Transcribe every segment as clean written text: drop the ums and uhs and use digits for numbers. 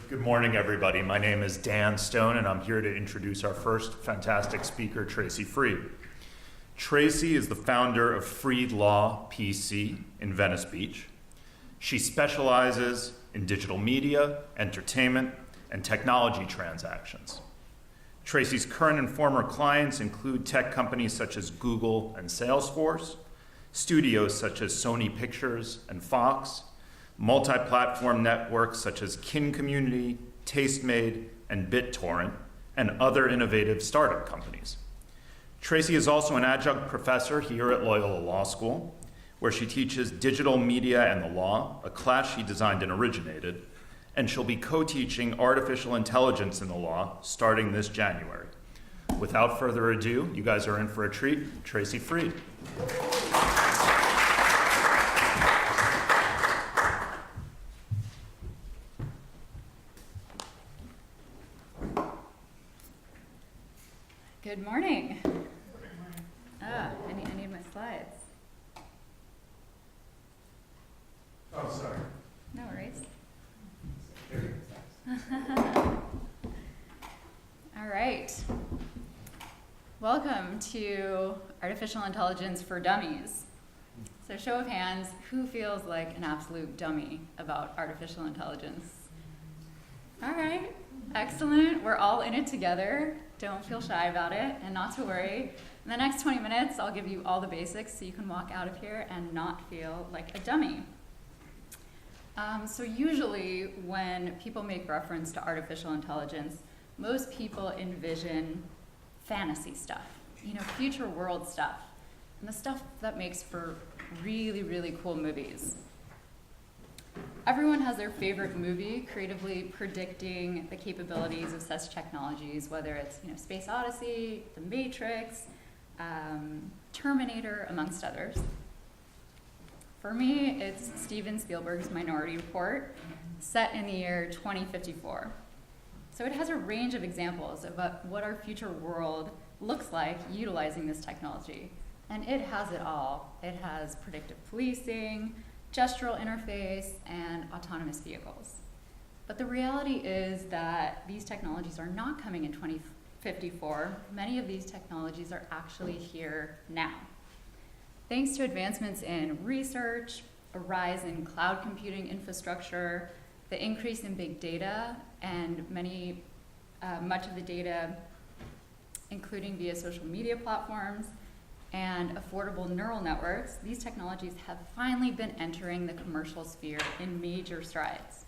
Good morning, everybody. My name is Dan Stone, and I'm here to introduce our first fantastic speaker, Tracey Freed. Tracey is the founder of Freed Law PC in Venice Beach. She specializes in digital media, entertainment, and technology transactions. Tracey's current and former clients include tech companies such as Google and Salesforce, studios such as Sony Pictures and Fox, multi-platform networks such as Kin Community, Tastemade, and BitTorrent, and other innovative startup companies. Tracey is also an adjunct professor here at Loyola Law School, where she teaches digital media and the law, a class she designed and originated, and she'll be co-teaching artificial intelligence in the law starting this January. Without further ado, you guys are in for a treat. Tracey Freed. Good morning. I need my slides. Oh, sorry. No worries. All right. Welcome to Artificial Intelligence for Dummies. So show of hands, who feels like an absolute dummy about artificial intelligence? All right, excellent. We're all in it together. Don't feel shy about it, and not to worry. In the next 20 minutes, I'll give you all the basics so you can walk out of here and not feel like a dummy. So usually when people make reference to artificial intelligence, most people envision fantasy stuff, future world stuff, and the stuff that makes for really, really cool movies. Everyone has their favorite movie creatively predicting the capabilities of such technologies, whether it's Space Odyssey, The Matrix, Terminator, amongst others. For me, it's Steven Spielberg's Minority Report, set in the year 2054. So it has a range of examples of what our future world looks like utilizing this technology. And it has it all. It has predictive policing, gestural interface, and autonomous vehicles. But the reality is that these technologies are not coming in 2054. Many of these technologies are actually here now. Thanks to advancements in research, a rise in cloud computing infrastructure, the increase in big data, and much of the data, including via social media platforms, and affordable neural networks, these technologies have finally been entering the commercial sphere in major strides.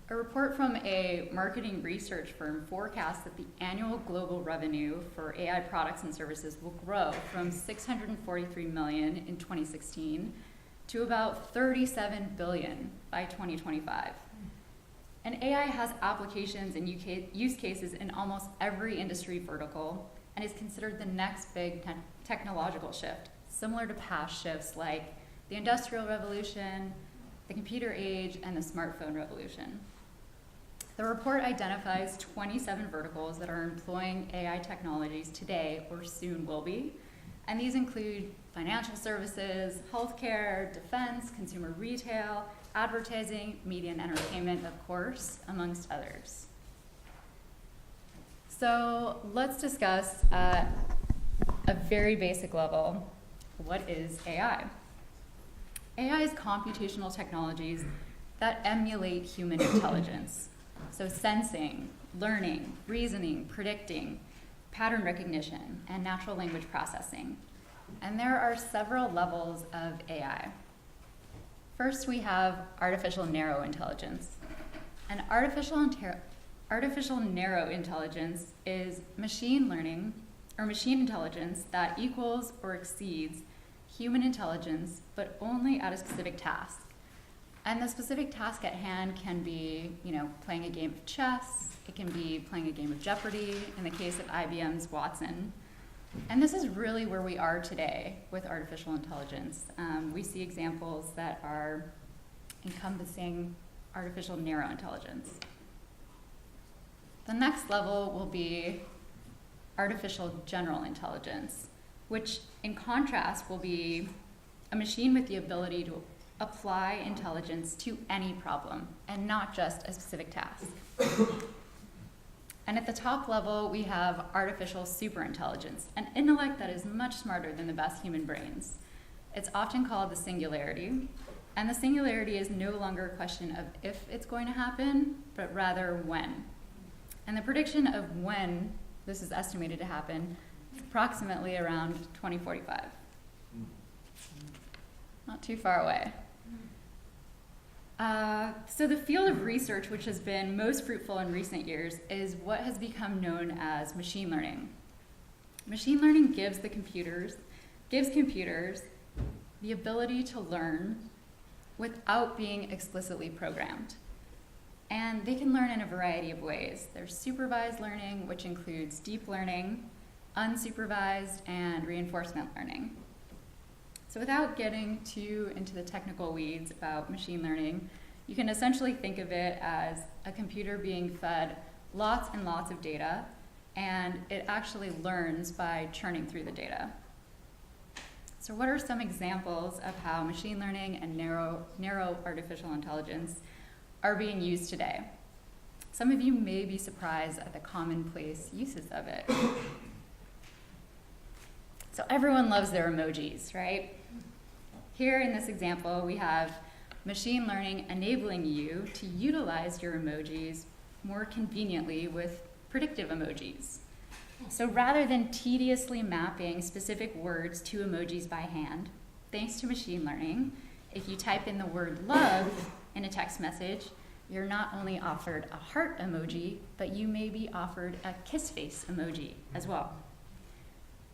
A report from a marketing research firm forecasts that the annual global revenue for AI products and services will grow from $643 million in 2016 to about $37 billion by 2025. And AI has applications and use cases in almost every industry vertical, and is considered the next big technological shift, similar to past shifts like the Industrial Revolution, the computer age, and the smartphone revolution. The report identifies 27 verticals that are employing AI technologies today or soon will be, and these include financial services, healthcare, defense, consumer retail, advertising, media and entertainment, of course, amongst others. So let's discuss at a very basic level, what is AI? AI is computational technologies that emulate human intelligence. So sensing, learning, reasoning, predicting, pattern recognition, and natural language processing. And there are several levels of AI. First, we have artificial narrow intelligence. And artificial narrow intelligence is machine learning or machine intelligence that equals or exceeds human intelligence, but only at a specific task. And the specific task at hand can be, playing a game of chess. It can be playing a game of Jeopardy, in the case of IBM's Watson. And this is really where we are today with artificial intelligence. We see examples that are encompassing artificial narrow intelligence. The next level will be artificial general intelligence, which in contrast will be a machine with the ability to apply intelligence to any problem and not just a specific task. And at the top level, we have artificial superintelligence, an intellect that is much smarter than the best human brains. It's often called the singularity, and the singularity is no longer a question of if it's going to happen, but rather when. And the prediction of when this is estimated to happen is approximately around 2045. Not too far away. So the field of research which has been most fruitful in recent years is what has become known as machine learning. Machine learning gives computers the ability to learn without being explicitly programmed. And they can learn in a variety of ways. There's supervised learning, which includes deep learning, unsupervised, and reinforcement learning. So without getting too into the technical weeds about machine learning, you can essentially think of it as a computer being fed lots and lots of data, and it actually learns by churning through the data. So what are some examples of how machine learning and narrow artificial intelligence are being used today? Some of you may be surprised at the commonplace uses of it. So everyone loves their emojis, right? Here in this example, we have machine learning enabling you to utilize your emojis more conveniently with predictive emojis. So rather than tediously mapping specific words to emojis by hand, thanks to machine learning, if you type in the word love in a text message, you're not only offered a heart emoji, but you may be offered a kiss face emoji as well.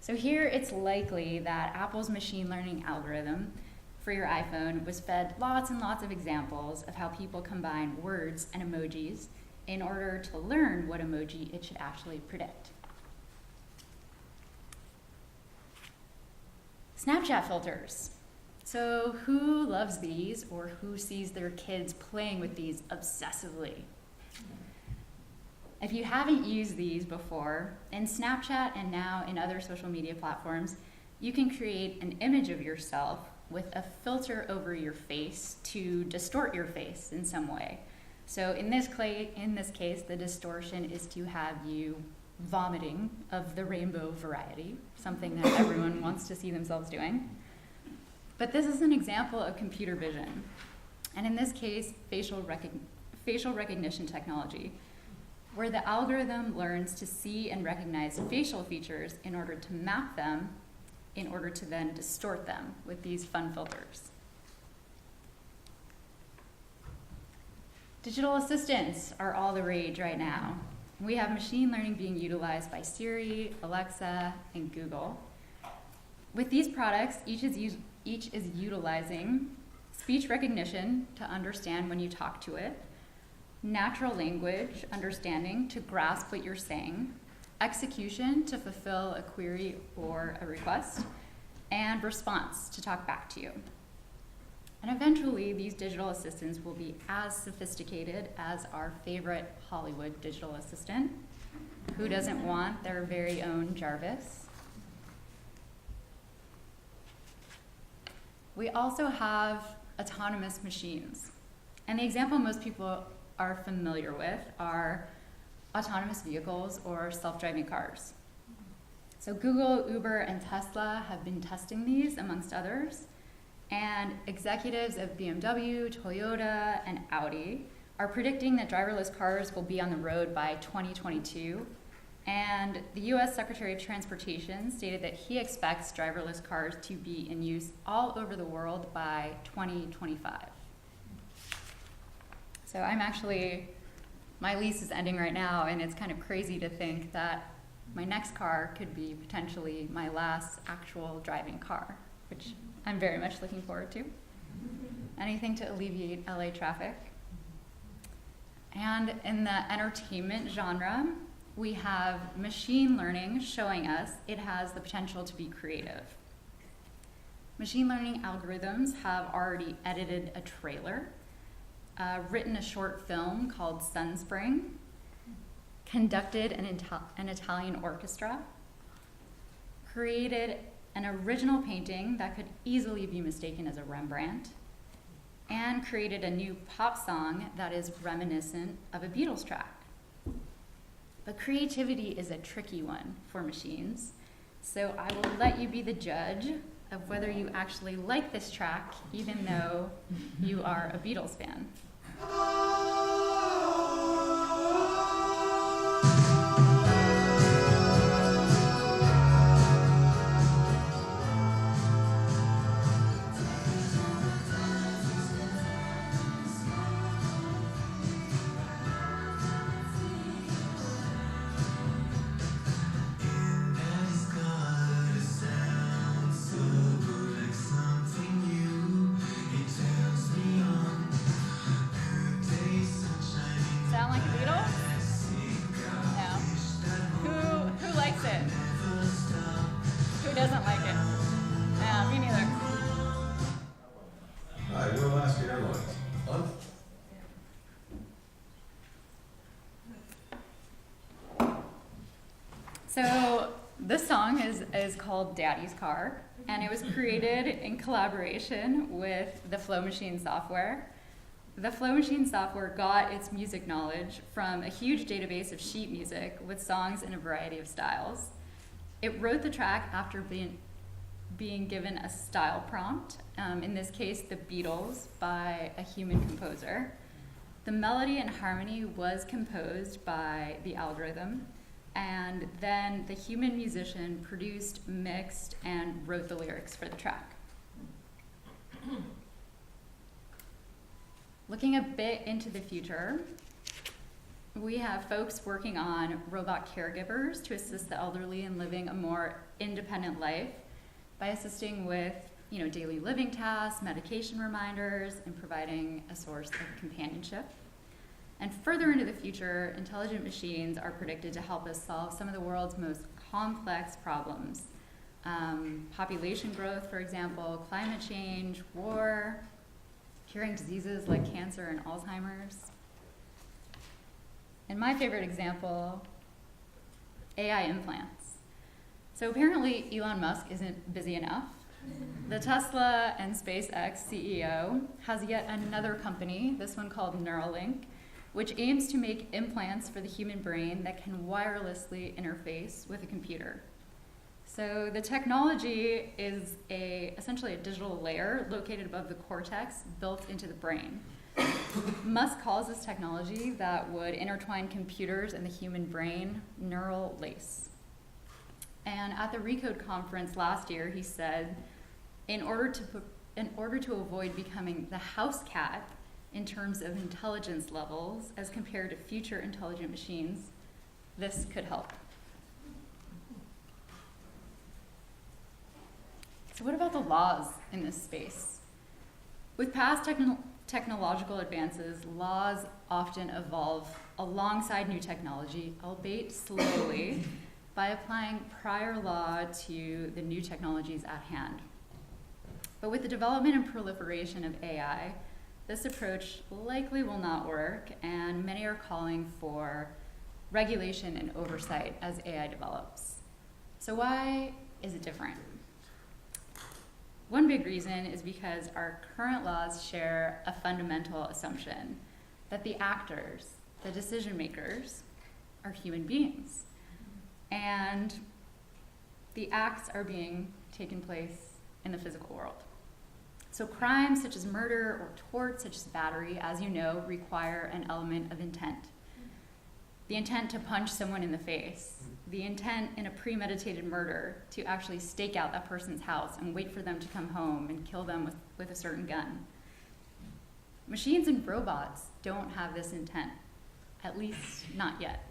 So here it's likely that Apple's machine learning algorithm for your iPhone was fed lots and lots of examples of how people combine words and emojis in order to learn what emoji it should actually predict. Snapchat filters. So who loves these, or who sees their kids playing with these obsessively? If you haven't used these before, in Snapchat and now in other social media platforms, you can create an image of yourself with a filter over your face to distort your face in some way. So in this case, the distortion is to have you vomiting of the rainbow variety, something that everyone wants to see themselves doing. But this is an example of computer vision, and in this case, facial recognition technology, where the algorithm learns to see and recognize facial features in order to map them, in order to then distort them with these fun filters. Digital assistants are all the rage right now. We have machine learning being utilized by Siri, Alexa, and Google. With these products, each is utilizing speech recognition to understand when you talk to it, natural language understanding to grasp what you're saying, execution to fulfill a query or a request, and response to talk back to you. And eventually, these digital assistants will be as sophisticated as our favorite Hollywood digital assistant. Who doesn't want their very own Jarvis? We also have autonomous machines. And the example most people are familiar with are autonomous vehicles or self-driving cars. So Google, Uber, and Tesla have been testing these, amongst others. And executives of BMW, Toyota, and Audi are predicting that driverless cars will be on the road by 2022. And the US Secretary of Transportation stated that he expects driverless cars to be in use all over the world by 2025. So my lease is ending right now, and it's kind of crazy to think that my next car could be potentially my last actual driving car, which I'm very much looking forward to. Anything to alleviate LA traffic. And in the entertainment genre, we have machine learning showing us it has the potential to be creative. Machine learning algorithms have already edited a trailer, written a short film called Sunspring, conducted an Italian orchestra, created an original painting that could easily be mistaken as a Rembrandt, and created a new pop song that is reminiscent of a Beatles track. But creativity is a tricky one for machines, so I will let you be the judge of whether you actually like this track, even though you are a Beatles fan. Sound like a Beatle? No. Who likes it? Who doesn't like it? No, me neither. All right, we're Alaska Airlines. On. So this song is called Daddy's Car, and it was created in collaboration with the Flow Machine software. The Flow Machine software got its music knowledge from a huge database of sheet music with songs in a variety of styles. It wrote the track after being given a style prompt, in this case, The Beatles by a human composer. The melody and harmony was composed by the algorithm, and then the human musician produced, mixed, and wrote the lyrics for the track. Looking a bit into the future, we have folks working on robot caregivers to assist the elderly in living a more independent life by assisting with, daily living tasks, medication reminders, and providing a source of companionship. And further into the future, intelligent machines are predicted to help us solve some of the world's most complex problems. Population growth, for example, climate change, war, curing diseases like cancer and Alzheimer's. And my favorite example, AI implants. So apparently Elon Musk isn't busy enough. The Tesla and SpaceX CEO has yet another company, this one called Neuralink, which aims to make implants for the human brain that can wirelessly interface with a computer. So the technology is essentially a digital layer located above the cortex built into the brain. Musk calls this technology that would intertwine computers and the human brain neural lace. And at the Recode conference last year, he said, in order to avoid becoming the house cat in terms of intelligence levels as compared to future intelligent machines, this could help. So what about the laws in this space? With past technological advances, laws often evolve alongside new technology, albeit slowly, by applying prior law to the new technologies at hand. But with the development and proliferation of AI, this approach likely will not work, and many are calling for regulation and oversight as AI develops. So why is it different? One big reason is because our current laws share a fundamental assumption that the actors, the decision makers, are human beings. And the acts are being taken place in the physical world. So crimes such as murder or torts such as battery, as you know, require an element of intent. The intent to punch someone in the face, the intent in a premeditated murder to actually stake out that person's house and wait for them to come home and kill them with a certain gun. Machines and robots don't have this intent, at least not yet.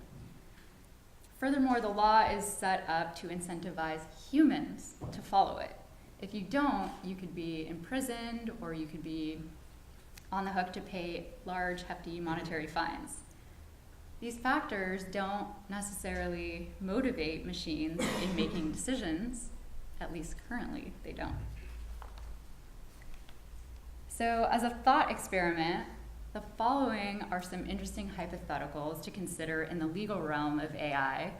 Furthermore, the law is set up to incentivize humans to follow it. If you don't, you could be imprisoned or you could be on the hook to pay large, hefty monetary fines. These factors don't necessarily motivate machines in making decisions, at least currently they don't. So as a thought experiment, the following are some interesting hypotheticals to consider in the legal realm of AI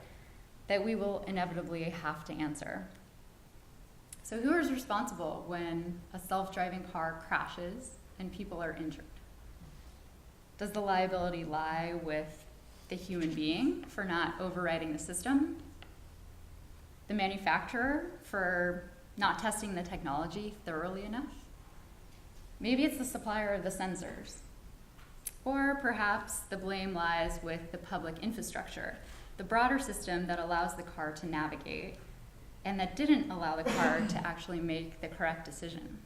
that we will inevitably have to answer. So who is responsible when a self-driving car crashes and people are injured? Does the liability lie with the human being for not overriding the system? The manufacturer for not testing the technology thoroughly enough? Maybe it's the supplier of the sensors. Or perhaps the blame lies with the public infrastructure, the broader system that allows the car to navigate and that didn't allow the car to actually make the correct decision.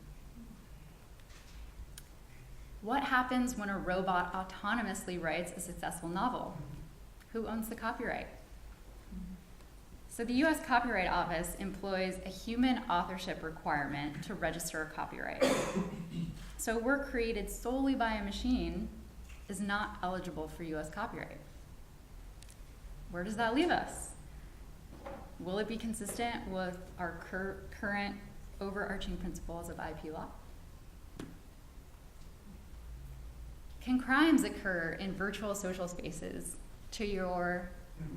What happens when a robot autonomously writes a successful novel? Who owns the copyright? So the US Copyright Office employs a human authorship requirement to register a copyright. So work created solely by a machine is not eligible for US copyright. Where does that leave us? Will it be consistent with our current overarching principles of IP law? Can crimes occur in virtual social spaces to your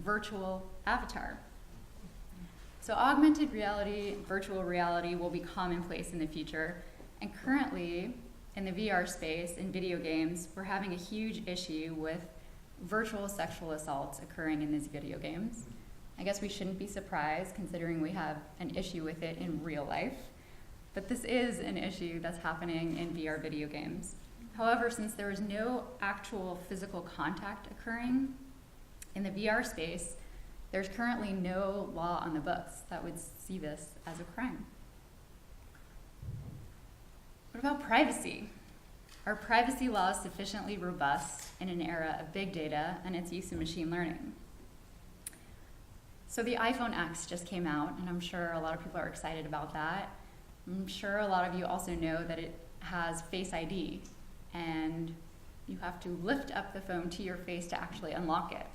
virtual avatar? So augmented reality, virtual reality will be commonplace in the future. And currently, in the VR space, in video games, we're having a huge issue with virtual sexual assaults occurring in these video games. I guess we shouldn't be surprised considering we have an issue with it in real life. But this is an issue that's happening in VR video games. However, since there is no actual physical contact occurring in the VR space, there's currently no law on the books that would see this as a crime. What about privacy? Are privacy laws sufficiently robust in an era of big data and its use in machine learning? So the iPhone X just came out, and I'm sure a lot of people are excited about that. I'm sure a lot of you also know that it has Face ID, and you have to lift up the phone to your face to actually unlock it.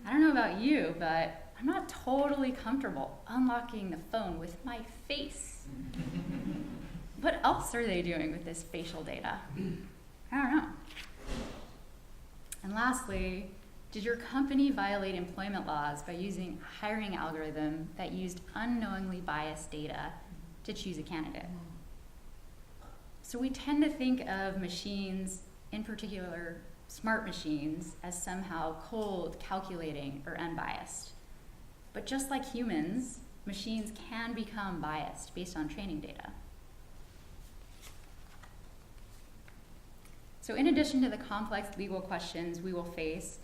I don't know about you, but I'm not totally comfortable unlocking the phone with my face. What else are they doing with this facial data? I don't know. And lastly, did your company violate employment laws by using a hiring algorithm that used unknowingly biased data to choose a candidate? So we tend to think of machines, in particular smart machines, as somehow cold, calculating, or unbiased. But just like humans, machines can become biased based on training data. So in addition to the complex legal questions we will face,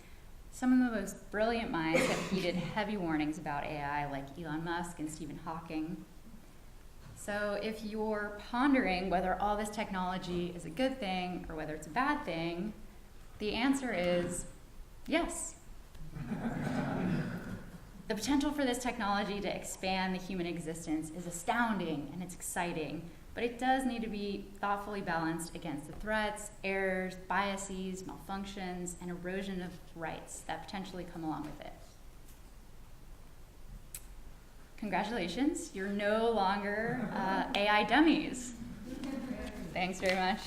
some of the most brilliant minds have heeded heavy warnings about AI, like Elon Musk and Stephen Hawking. So if you're pondering whether all this technology is a good thing or whether it's a bad thing, the answer is yes. The potential for this technology to expand the human existence is astounding and it's exciting, but it does need to be thoughtfully balanced against the threats, errors, biases, malfunctions, and erosion of rights that potentially come along with it. Congratulations, you're no longer AI dummies. Thanks very much.